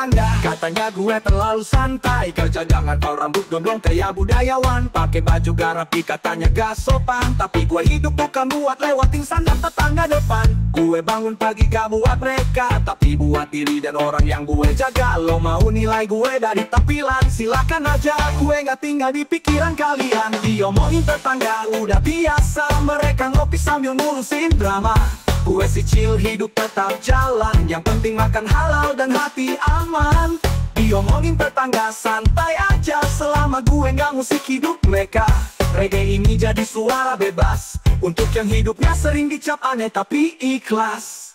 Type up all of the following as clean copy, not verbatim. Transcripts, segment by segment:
tetangga. Katanya gue terlalu santai, kerja jangan kau rambut gondrong kayak budayawan. Pakai baju garapi katanya gak sopan, tapi gue hidup bukan buat lewatin sandal tetangga depan. Gue bangun pagi gak buat mereka, tapi buat diri dan orang yang gue jaga. Lo mau nilai gue dari tampilan, silakan aja, gue gak tinggal di pikiran kalian. Diomongin tetangga udah biasa, mereka ngopi sambil ngurusin drama. Gue si chill, hidup tetap jalan, yang penting makan halal dan hati aman. Diomongin tetangga santai aja, selama gue gak musik hidup mereka. Reggae ini jadi suara bebas, untuk yang hidupnya sering dicap aneh tapi ikhlas.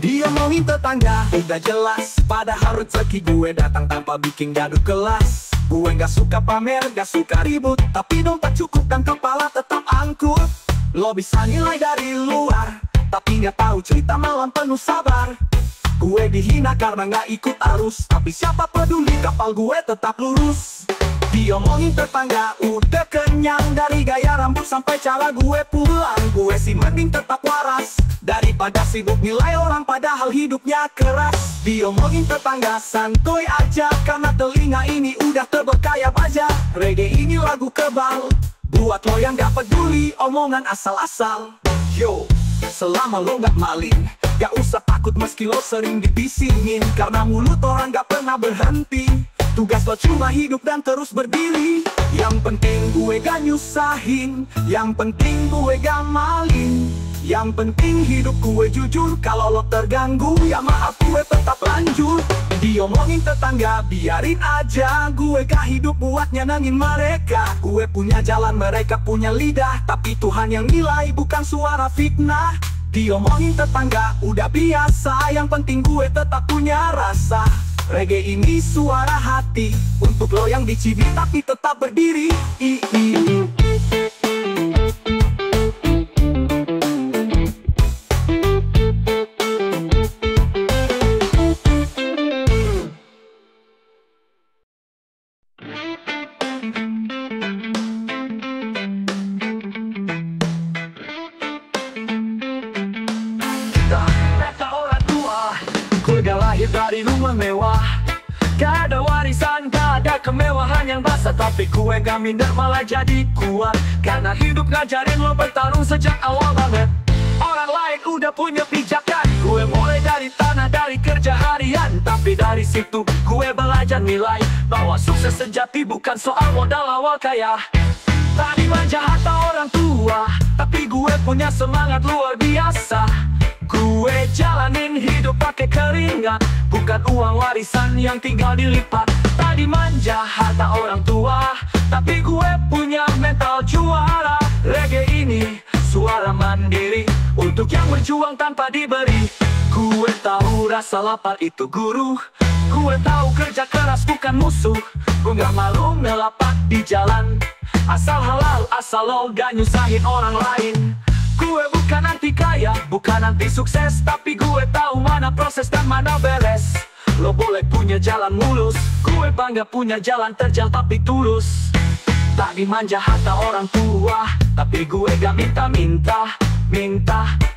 Diomongin tetangga udah jelas, padahal rezeki gue datang tanpa bikin gaduh kelas. Gue gak suka pamer, gak suka ribut, tapi dompet cukup dan kepala tetap angkut. Lo bisa nilai dari luar, tapi gak tahu cerita malam penuh sabar. Gue dihina karena gak ikut arus, tapi siapa peduli kapal gue tetap lurus. Diomongin tetangga udah kenyang, dari gaya rambut sampai cara gue pulang. Gue sih mending tetap waras, daripada sibuk nilai orang padahal hidupnya keras. Diomongin tetangga santuy aja, karena telinga ini udah terberkaya baja. Reggae ini lagu kebal, buat lo yang gak peduli omongan asal-asal. Yo, selama lo gak maling, gak usah takut meski lo sering dibisingin, karena mulut orang gak pernah berhenti. Tugas lo cuma hidup dan terus berdiri. Yang penting gue gak nyusahin, yang penting gue gak maling, yang penting hidup gue jujur. Kalau lo terganggu ya maaf, gue tetap lanjut. Diomongin tetangga biarin aja, gue gak hidup buat nyenengin mereka. Gue punya jalan, mereka punya lidah, tapi Tuhan yang nilai bukan suara fitnah. Diomongin tetangga udah biasa, yang penting gue tetap punya rasa. Reggae ini suara hati, untuk lo yang dicibir tapi tetap berdiri. Kata orang tua, gue gak lahir dari rumah mewah, gak ada warisan, gak ada kemewahan yang basah, tapi gue gak minder malah jadi kuat, karena hidup ngajarin lo bertarung sejak awal banget. Orang lain udah punya pijakan, gue mulai dari tanah, dari kerja harian, tapi dari situ gue belajar nilai bahwa sukses sejati bukan soal modal awal kaya. Tadi manja harta orang tua, tapi gue punya semangat luar biasa. Gue jalanin hidup pakai keringat, bukan uang warisan yang tinggal dilipat. Tadi manja harta orang tua, tapi gue punya mental juara. Reggae ini suara mandiri, untuk yang berjuang tanpa diberi. Gue tahu rasa lapar itu guru, gue tahu kerja keras bukan musuh. Gue gak malu melapak di jalan, asal halal, asal lo gak nyusahin orang lain. Gue bukan anti kaya, bukan anti sukses, tapi gue tahu mana proses dan mana beres. Lo boleh punya jalan mulus, gue bangga punya jalan terjal tapi tulus. Tak dimanja harta orang tua, tapi gue gak minta-minta.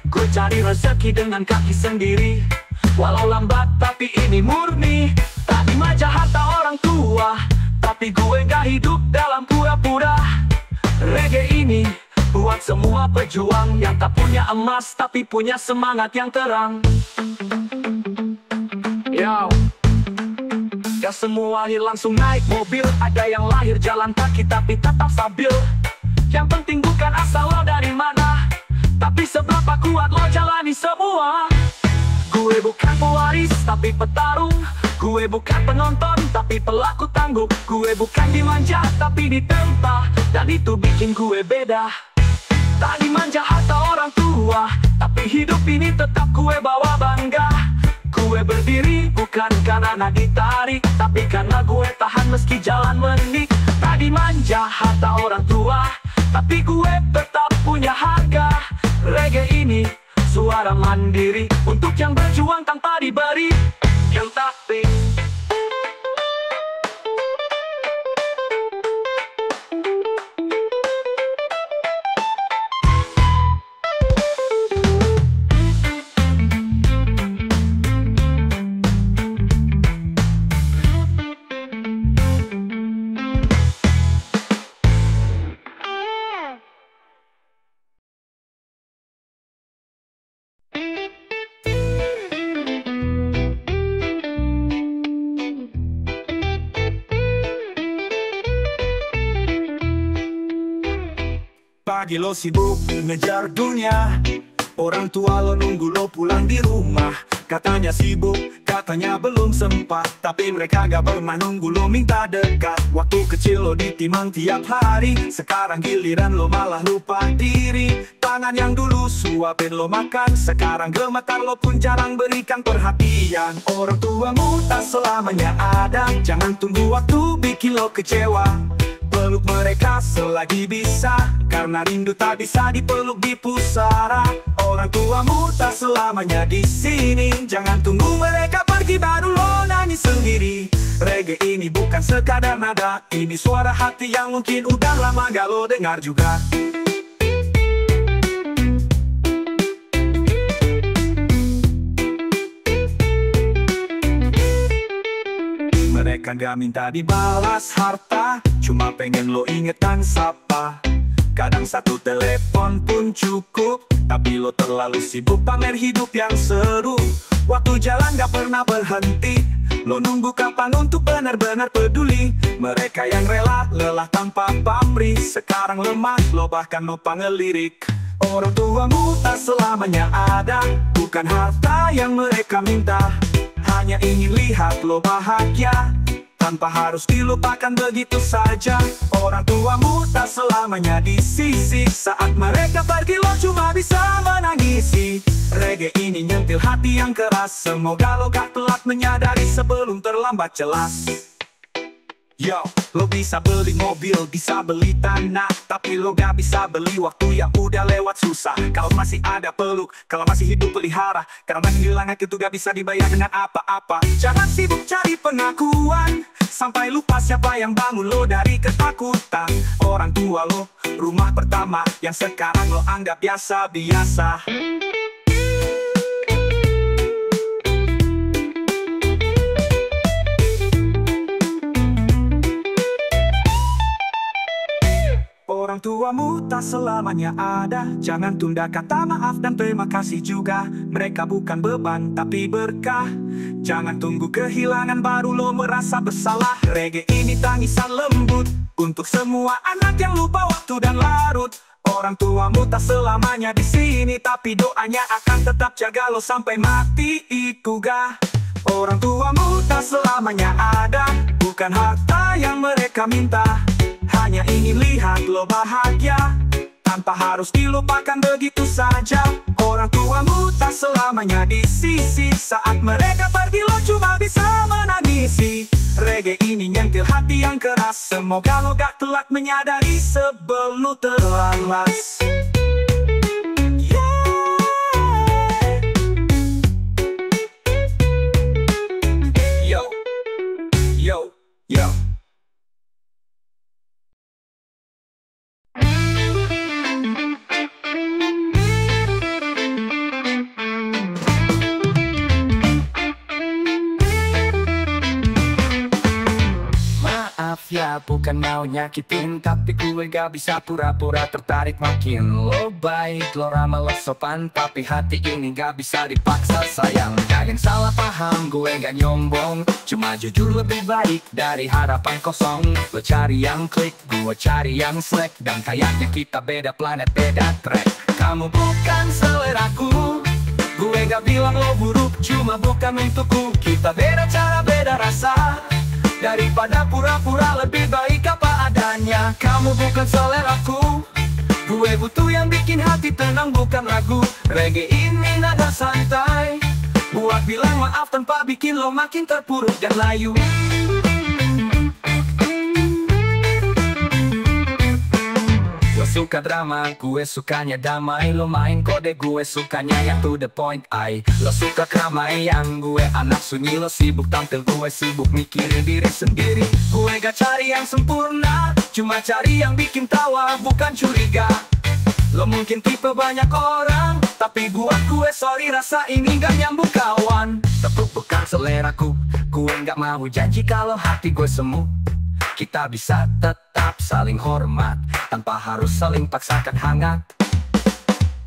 Gue cari rezeki dengan kaki sendiri, walau lambat tapi ini murni. Tak dimanja harta orang tua, tapi gue gak hidup dalam pura-pura. Reggae ini buat semua pejuang yang tak punya emas tapi punya semangat yang terang. Yo, gak semua lahir langsung naik mobil, ada yang lahir jalan kaki tapi tetap stabil. Yang penting bukan asal lo dari mana, tapi seberapa kuat lo jalani semua. Gue bukan pewaris tapi petarung, gue bukan penonton tapi pelaku tangguh. Gue bukan dimanja tapi ditempa, dan itu bikin gue beda. Tak dimanja harta orang tua, tapi hidup ini tetap gue bawa bangga. Gue berdiri bukan karena ditarik, tapi karena gue tahan meski jalan menik. Tak dimanja harta orang tua, tapi gue tetap punya harga. Reggae ini suara mandiri, untuk yang berjuang tanpa diberi. Yang tapi pagi lo sibuk ngejar dunia, orang tua lo nunggu lo pulang di rumah. Katanya sibuk, katanya belum sempat, tapi mereka gak pernah nunggu lo minta dekat. Waktu kecil lo ditimang tiap hari, sekarang giliran lo malah lupa diri. Tangan yang dulu suapin lo makan, sekarang gemetar lo pun jarang berikan perhatian. Orang tuamu tak selamanya ada, jangan tunggu waktu bikin lo kecewa. Peluk mereka selagi bisa, karena rindu tak bisa dipeluk di pusara. Orang tuamu tak selamanya di sini, jangan tunggu mereka pergi baru lo nangis sendiri. Reggae ini bukan sekadar nada, ini suara hati yang mungkin udah lama gak lo dengar juga. Mereka gak minta dibalas harta, cuma pengen lo ingetan sapa. Kadang satu telepon pun cukup, tapi lo terlalu sibuk pamer hidup yang seru. Waktu jalan gak pernah berhenti, lo nunggu kapan untuk benar-benar peduli. Mereka yang rela lelah tanpa pamrih, sekarang lemah lo bahkan lupa ngelirik. Orang tuamu tak selamanya ada, bukan harta yang mereka minta, hanya ingin lihat lo bahagia tanpa harus dilupakan begitu saja. Orang tuamu tak selamanya di sisi, saat mereka pergi lo cuma bisa menangisi. Reggae ini nyentil hati yang keras, semoga lo gak telat menyadari sebelum terlambat jelas. Yo, lo bisa beli mobil, bisa beli tanah, tapi lo gak bisa beli waktu yang udah lewat susah. Kalau masih ada peluk, kalau masih hidup pelihara, karena kehilangan itu gak bisa dibayar dengan apa-apa. Jangan sibuk cari pengakuan, sampai lupa siapa yang bangun lo dari ketakutan. Orang tua lo, rumah pertama, yang sekarang lo anggap biasa-biasa. Orang tuamu tak selamanya ada, jangan tunda kata maaf dan terima kasih juga. Mereka bukan beban tapi berkah, jangan tunggu kehilangan baru lo merasa bersalah. Reggae ini tangisan lembut untuk semua anak yang lupa waktu dan larut. Orang tuamu tak selamanya di sini, tapi doanya akan tetap jaga lo sampai mati juga. Orang tuamu tak selamanya ada, bukan harta yang mereka minta, hanya ingin lihat lo bahagia tanpa harus dilupakan begitu saja. Orang tuamu tak selamanya di sisi, saat mereka pergi lo cuma bisa menangisi. Reggae ini nyentil hati yang keras, semoga lo gak telat menyadari sebelum terlambat. Yo, yo, yo. Ya bukan mau nyakitin, tapi gue gak bisa pura-pura tertarik. Makin lo baik, lo ramah, lo sopan, tapi hati ini gak bisa dipaksa sayang. Jangan salah paham, gue gak nyombong, cuma jujur lebih baik dari harapan kosong. Lo cari yang klik, gue cari yang slack, dan kayaknya kita beda planet, beda track. Kamu bukan seleraku, gue gak bilang lo buruk, cuma bukan untukku. Kita beda cara, beda rasa, daripada pura-pura lebih baik apa adanya. Kamu bukan seleraku, gue butuh yang bikin hati tenang bukan ragu. Reggae ini nada santai, buat bilang maaf tanpa bikin lo makin terpuruk dan layu. Lo suka drama, gue sukanya damai. Lo main kode, gue sukanya yang to the point. Lo suka keramaian, gue anak sunyi. Lo sibuk tampil, gue sibuk mikirin diri sendiri. Gue gak cari yang sempurna, cuma cari yang bikin tawa, bukan curiga. Lo mungkin tipe banyak orang, tapi buat gue sorry, rasa ini gak nyambung kawan. Tepuk bukan seleraku, gue gak mau janji kalau hati gue semu. Kita bisa tetap saling hormat, tanpa harus saling paksakan hangat.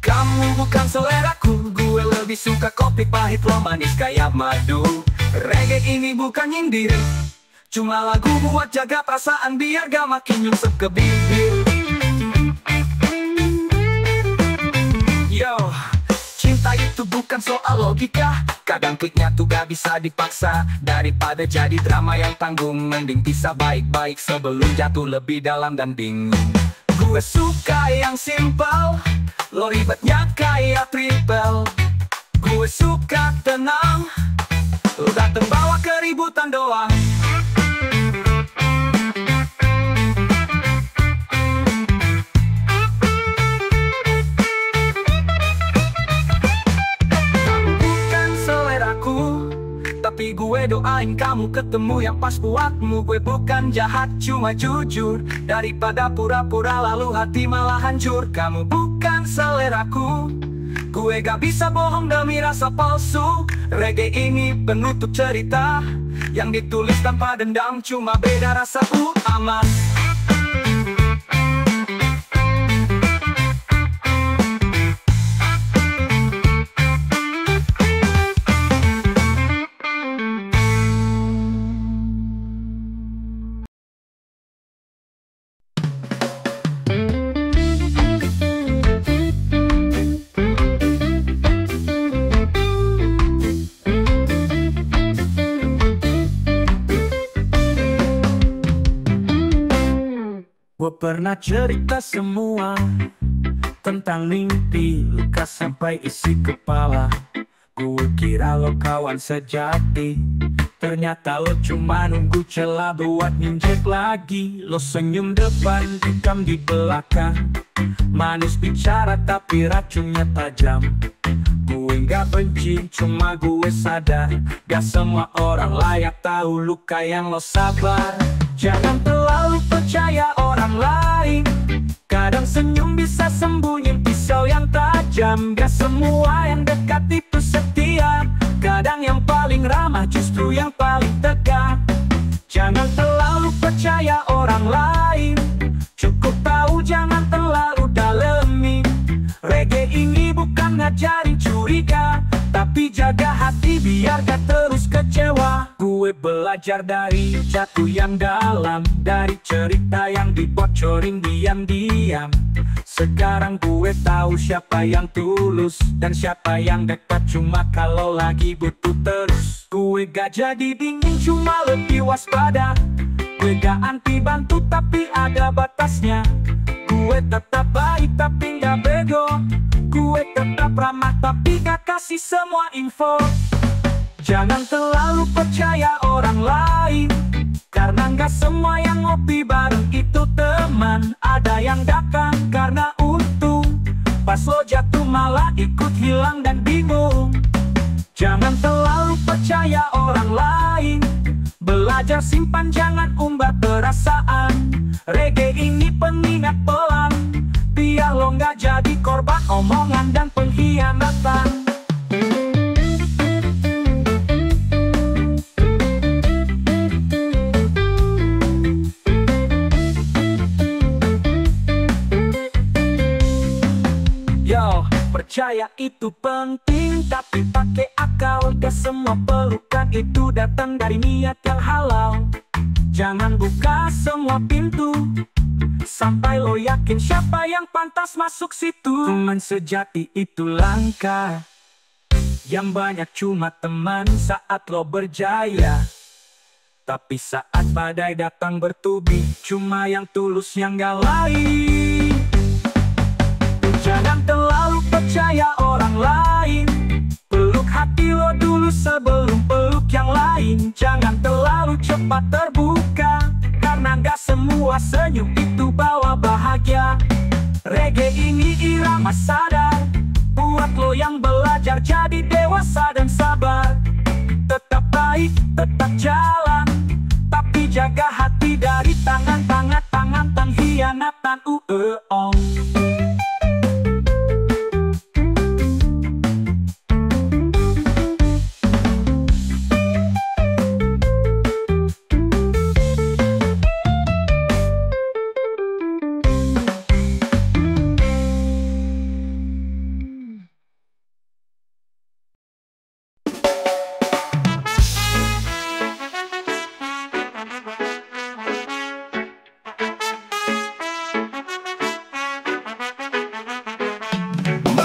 Kamu bukan seleraku, gue lebih suka kopi pahit, lo manis kayak madu. Reggae ini bukan nyindir, cuma lagu buat jaga perasaan biar gak makin nyungsep ke bibir. itu bukan soal logika. Kadang kliknya tuh gak bisa dipaksa. Daripada jadi drama yang tanggung, mending bisa baik-baik sebelum jatuh lebih dalam dan bingung. Gue suka yang simple, lo ribetnya kayak triple. Gue suka tenang, lo dateng bawa keributan doang. Tapi gue doain kamu ketemu yang pas buatmu. Gue bukan jahat, cuma jujur. Daripada pura-pura lalu hati malah hancur. Kamu bukan seleraku, gue gak bisa bohong demi rasa palsu. Reggae ini penutup cerita yang ditulis tanpa dendam, cuma beda rasa aman. Gue pernah cerita semua tentang mimpi, luka sampai isi kepala. Gue kira lo kawan sejati, ternyata lo cuma nunggu celah buat nginjek lagi. Lo senyum depan, hitam di belakang, manis bicara tapi racunnya tajam. Gue gak benci, cuma gue sadar gak semua orang layak tahu luka yang lo sabar. Jangan terlalu percaya orang lain, kadang senyum bisa sembunyi pisau yang tajam. Gak semua yang dekat itu setia, kadang yang paling ramah justru yang paling tegar. Jangan terlalu percaya orang lain, cukup tahu jangan terlalu dalemi. Reggae ini bukan ngajarin curiga, tapi jaga hati biar gak terus kecewa. Gue belajar dari jatuh yang dalam, dari cerita yang dibocorin diam-diam. Sekarang gue tahu siapa yang tulus dan siapa yang dekat cuma kalau lagi butuh terus. Gue gak jadi dingin, cuma lebih waspada. Gue gak anti bantu tapi ada batasnya. Gue tetap baik tapi gak bego. Gue tetap ramah tapi gak kasih semua info. Jangan terlalu percaya orang lain, karena gak semua yang ngopi bareng itu teman. Ada yang datang karena untung, pas lo jatuh malah ikut hilang dan bingung. Jangan terlalu percaya orang lain, belajar simpan jangan umbar perasaan. Reggae ini pengingat pelan, biar lo gak jadi korban omongan dan pengkhianatan. Yo, percaya itu penting, tapi pakai akal. Gak semua pelukan itu datang dari niat yang halal. Jangan buka semua pintu sampai lo yakin siapa yang pantas masuk situ. Teman sejati itu langka, yang banyak cuma teman saat lo berjaya. Tapi saat badai datang bertubi, cuma yang tulus yang gak lain. Jangan terlalu percaya orang lain, peluk hati lo dulu sebelum peluk yang lain. Jangan terlalu cepat terbuka, karena gak semua senyum itu bawa bahagia. Reggae ini irama sadar, buat lo yang belajar jadi dewasa dan sabar. Tetap baik, tetap jalan, tapi jaga hati dari tangan-tangan pengkhianatan.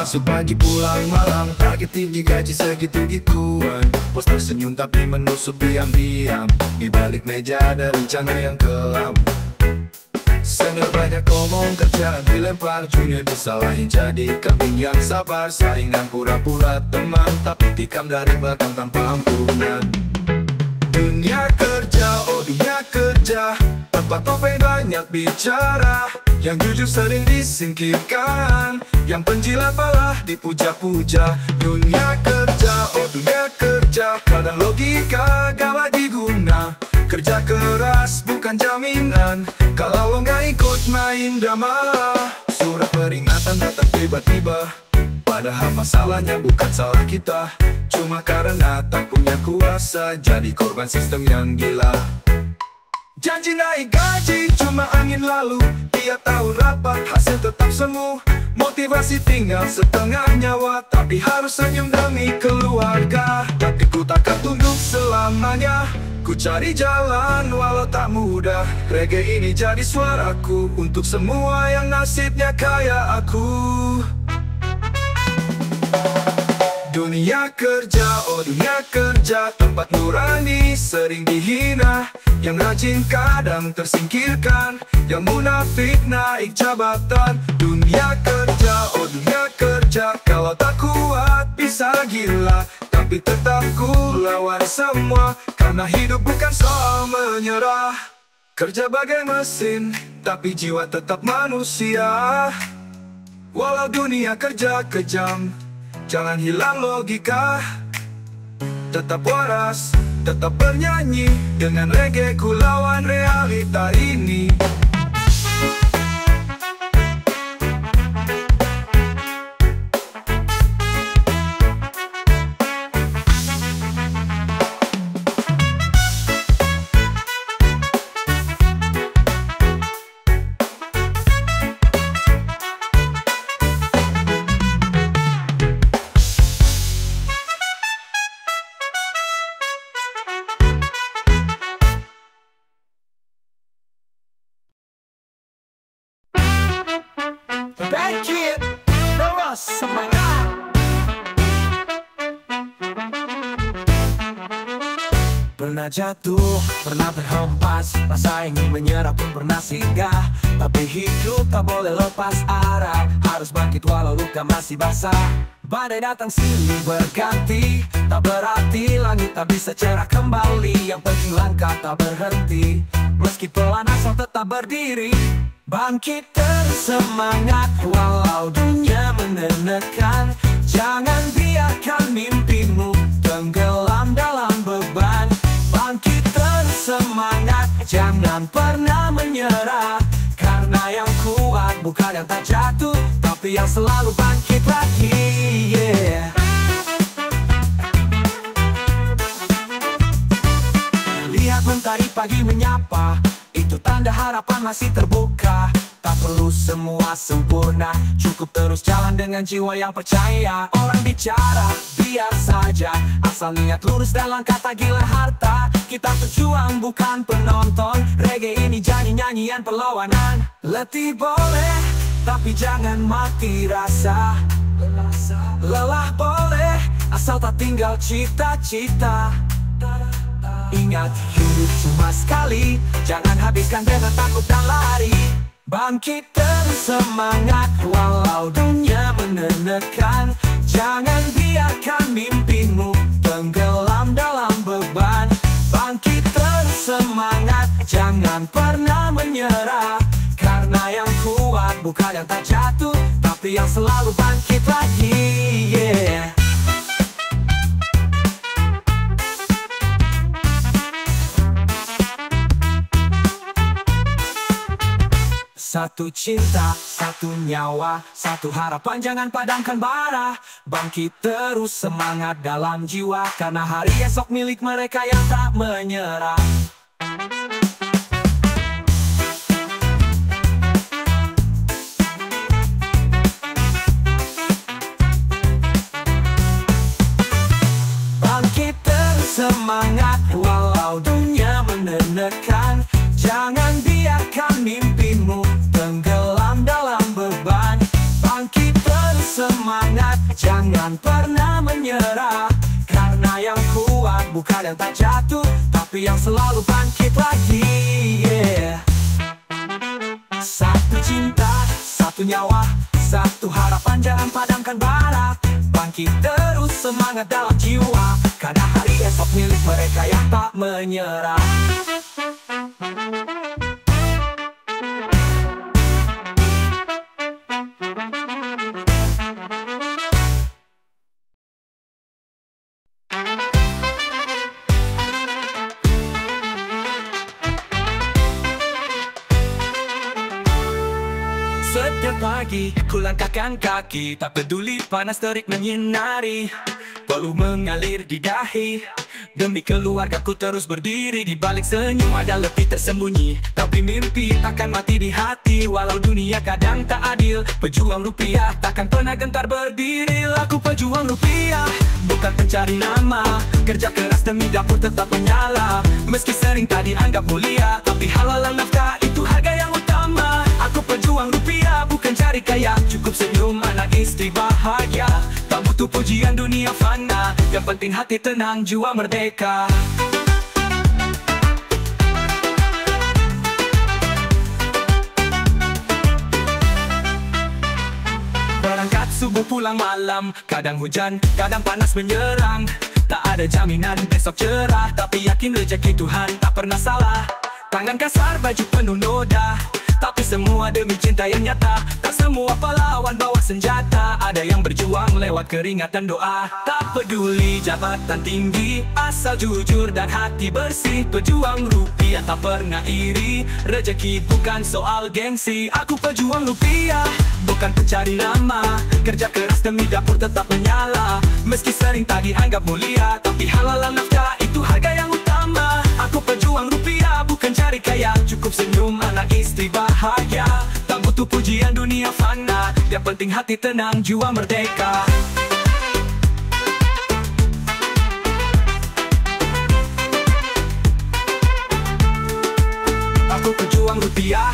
Masuk pagi pulang malam, target tinggi gaji segitu gituan. Bos tersenyum tapi menusuk diam-diam. Di balik meja ada rencana yang kelam. Senior banyak ngomong, kerjaan dilempar, junior disalahin jadi kambing yang sabar. Saingan pura-pura teman, tapi tikam dari belakang tanpa ampunan. Dunia kerja, oh dunia kerja, tempat topeng banyak bicara. Yang jujur sering disingkirkan, yang penjilat malah dipuja-puja. Dunia kerja, oh dunia kerja, kadang logika gak diguna. Kerja keras bukan jaminan kalau lo gak ikut main drama. Surat peringatan datang tiba-tiba, padahal masalahnya bukan salah kita. Cuma karena tak punya kuasa, jadi korban sistem yang gila. Janji naik gaji cuma angin lalu, tiap tahun rapat hasil tetap semu. Motivasi tinggal setengah nyawa, tapi harus senyum demi keluarga. Tapi ku takkan tunduk selamanya, ku cari jalan walau tak mudah. Reggae ini jadi suaraku untuk semua yang nasibnya kayak aku. Dunia kerja, oh dunia kerja, tempat nurani sering dihina. Yang rajin kadang tersingkirkan, yang munafik naik jabatan. Dunia kerja, oh dunia kerja, kalau tak kuat bisa gila. Tapi tetap ku lawan semua, karena hidup bukan soal menyerah. Kerja bagai mesin, tapi jiwa tetap manusia. Walau dunia kerja kejam, jangan hilang logika. Tetap waras, tetap bernyanyi, dengan reggae ku lawan realita ini. Bangkit, terus semangat. Pernah jatuh, pernah berhempas, rasa ingin menyerah pun pernah singgah. Tapi hidup tak boleh lepas arah, harus bangkit walau luka masih basah. Badai datang silih berganti, tak berarti langit tak bisa cerah kembali. Yang penting langkah tak berhenti, meski pelan asal tetap berdiri. Bangkit terus semangat walau dunia menekan. Jangan biarkan mimpimu tenggelam dalam beban. Bangkit terus semangat, jangan pernah menyerah. Karena yang kuat bukan yang tak jatuh, tapi yang selalu bangkit lagi, yeah. Lihat mentari pagi menyapa, itu tanda harapan masih terbuka. Tak perlu semua sempurna, cukup terus jalan dengan jiwa yang percaya. Orang bicara, biar saja, asal niat lurus dan langkah tak gila harta. Kita pejuang bukan penonton, reggae ini jadi nyanyian perlawanan. Letih boleh, tapi jangan mati rasa. Lelah boleh, asal tak tinggal cita-cita. Ingat, hidup cuma sekali, jangan habiskan dengan takut dan lari. Bangkit terus semangat walau dunia menekan. Jangan biarkan mimpimu tenggelam dalam beban. Bangkit terus semangat, jangan pernah menyerah. Karena yang kuat bukan yang tak jatuh, tapi yang selalu bangkit lagi, yeah. Satu cinta, satu nyawa, satu harapan, jangan padamkan bara. Bangkit terus semangat dalam jiwa, karena hari esok milik mereka yang tak menyerah. Bangkit terus semangat walau dunia menekan. Jangan biarkan mimpimu tenggelam dalam beban. Bangkit terus semangat. pernah menyerah. Karena yang kuat bukan yang tak jatuh, tapi yang selalu bangkit lagi. Satu cinta, satu nyawa, satu harapan, jangan padamkan bara. Bangkit terus, semangat dalam jiwa, karena hari esok milik mereka yang tak menyerah. Setiap pagi ku langkahkan kaki, tak peduli panas terik menyinari, bolu mengalir di dahi. Demi keluarga ku terus berdiri, di balik senyum ada lebih tersembunyi. Tapi mimpi takkan mati di hati, walau dunia kadang tak adil. Pejuang rupiah takkan pernah gentar berdiri. Aku pejuang rupiah, bukan pencari nama. Kerja keras demi dapur tetap menyala. Meski sering tak dianggap mulia, tapi halalan nafkah itu harga yang utama. Aku pejuang rupiah, bukan cari kaya. Cukup senyum, anak istri bahagia. Tak butuh pujian dunia fana, yang penting hati tenang, jiwa merdeka. Berangkat subuh pulang malam, kadang hujan, kadang panas menyerang. Tak ada jaminan besok cerah, tapi yakin rezeki Tuhan tak pernah salah. Tangan kasar, baju penuh noda, tapi semua demi cinta yang nyata. Tak semua pahlawan bawa senjata, ada yang berjuang lewat keringat dan doa. Tak peduli jabatan tinggi, asal jujur dan hati bersih. Pejuang rupiah tak pernah iri, rezeki bukan soal gengsi. Aku pejuang rupiah, bukan pencari nama. Kerja keras demi dapur tetap menyala. Meski sering tak dianggap mulia, tapi halalan nafkah itu harga yang utama. Aku pejuang rupiah, bukan cari kaya. Cukup senyum, anak istri bahagia. Tak butuh pujian dunia fana, yang penting hati tenang, jiwa merdeka. Aku pejuang rupiah,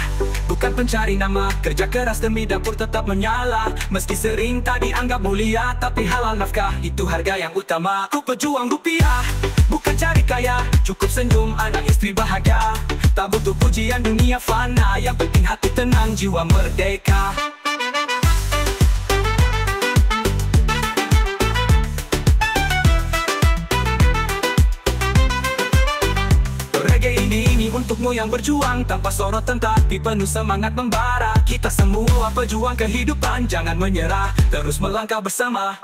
bukan pencari nama. Kerja keras demi dapur tetap menyala. Meski sering tak dianggap mulia, tapi halal nafkah itu harga yang utama. Aku pejuang rupiah, bukan cari kaya. Cukup senyum, anak istri bahagia. Tak butuh pujian dunia fana, yang penting hati tenang, jiwa merdeka. Reggae ini untukmu yang berjuang, tanpa sorotan tapi penuh semangat membara. Kita semua pejuang kehidupan, jangan menyerah, terus melangkah bersama.